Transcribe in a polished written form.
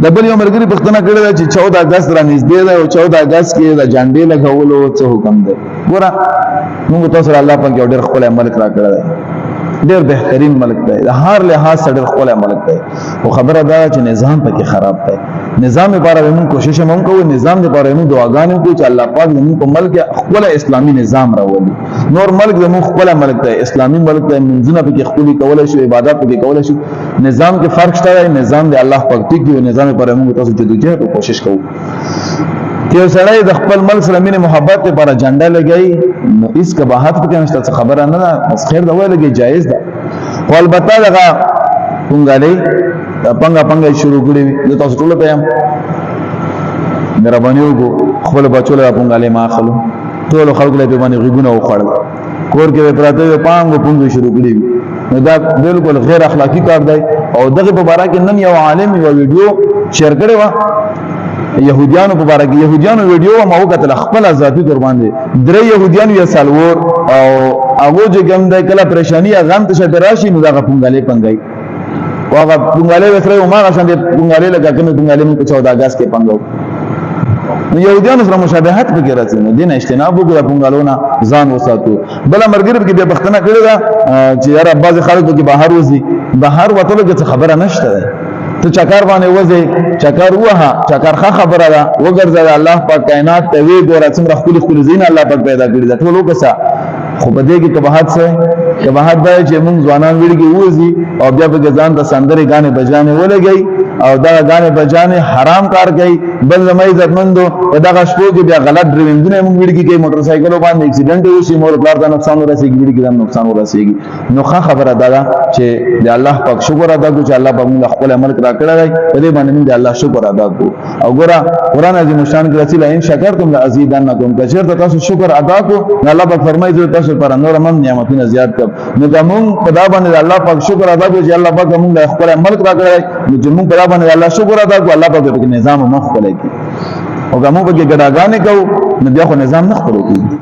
د بل یو ملګری پښتنه کړی دا چې 14 اگست را نږدې ده او 14 اگست کې د جانډې لګولو څه حکم دی. ګوره موږ تاسو سره الله پاک یو ډېر ښکلی ملک را کړی دی، ډېر بهترین ملک دی، د هر لحاظ سره ډېر ښکلی ملک دی. خو خبره دا ده چې نظام پکې خراب دی. نظام لپاره موږ کوشش هم کوو، نظام لپاره موږ دعاګانې کوو چې الله پاک زموږ په ملک ښکلی اسلامي نظام راولي. نور ملک زموږ ښکلی ملک دی، اسلامي ملک دی، منځونه پکې ښکلي کولی شو، عبادت پکې کولی شو. نظام کې فرق شته دی، نظام د الله پاک ټیک دی او نظام لپاره موږ تاسو جدوجہد او کوشش کوو. چې یو سړی د خپل ملک سره مینې محبت لپاره جنډه لګوي نو هېڅ قباحت پکې نشته، څه خبره نه ده، بس خیر ده ویلګي جایز ده. خو البته دغه پونګالۍ پنګه شروع کړې وي، زه تاسو ټولو ته یم مهرباني وکړو خپلو بچو له پونګالۍ مه اخلو. ټولو خلکو له پې باندې غېږونه وخوړل، کور کې به پراته وي پانګو پونګې شروع کړې وي، نو دا بالکل غیر اخلاقي کار دی. او دغه په باره کې نن یو عالم یوه ویډیو شیر کړې وه يهوديانو په باره کې. يهوديانو ویډیو ما وکتل خپل ذاتي تور باندې 3 يهوديان یا سالور او هغه چې کوم د کله پریشانی غم ته شته راشي نو دا پونګالۍ پنګای او هغه پونګالۍ وسره او ما غشان دي پونګالۍ لګا کوم پونګالۍ په 14 اگست کې پنګاو. نو يهوديانو سره مشابهت پکې راځي، نو دین اجتناب وکړه، پونګالونه ځان وساتو. بل مرګر کې د پښتنه کړی دا چې یاره بعض خلکو کې بهر وځي، بهر وتلو کې خبره نشته ده. ته چکر باندې وځي، چکر وها، چکر ښه خبره ده، وګرځه الله پاک کائنات ته وی ګوره څومره ښکلي ښکلي ځایونه الله پاک پیدا کړي ده ټول وکړه. خو په دې کې قباحت څه قباحت دا چې موږ ځوانان ویډیو وځي او بیا په ځان ته سندرې غانې بجانې ولګي او دا غانې بجانې حرام کار کوي. بل زمای عزتمندو په دغه شپو کې بیا غلط ډرایوینګونه موږ ویډیو کې موټر سایکلو باندې اکسیډنټ وشي، مور پلار ته نقصان ورسېږي، ویډیو کې دا نقصان ورسېږي. نو ښه خبره ده چې د الله پاک شکر ادا کړو چې الله پاک موږ خپل عمل کرا کړی دی، په دې باندې موږ د الله شکر ادا کړو. او ګوره قرآن عظیم شان کې راځي لئن شکرتم لازیدنکم، که چېرته تاسو شکر ادا کړو نو الله پاک فرمایي زه تاسو پر نور من نعمتونه زیات کړم. نو دا موږ په دا باندې الله پاک شکر ادا کړو چې الله پاک موږ خپل عمل کرا کړی دی. نو چې موږ په دا باندې الله شکر ادا کړو، الله پاک په نظام مخ خپل کړي او کومو به ګډاګانې کوو نو بیا خو نظام نه خپلو کېږي.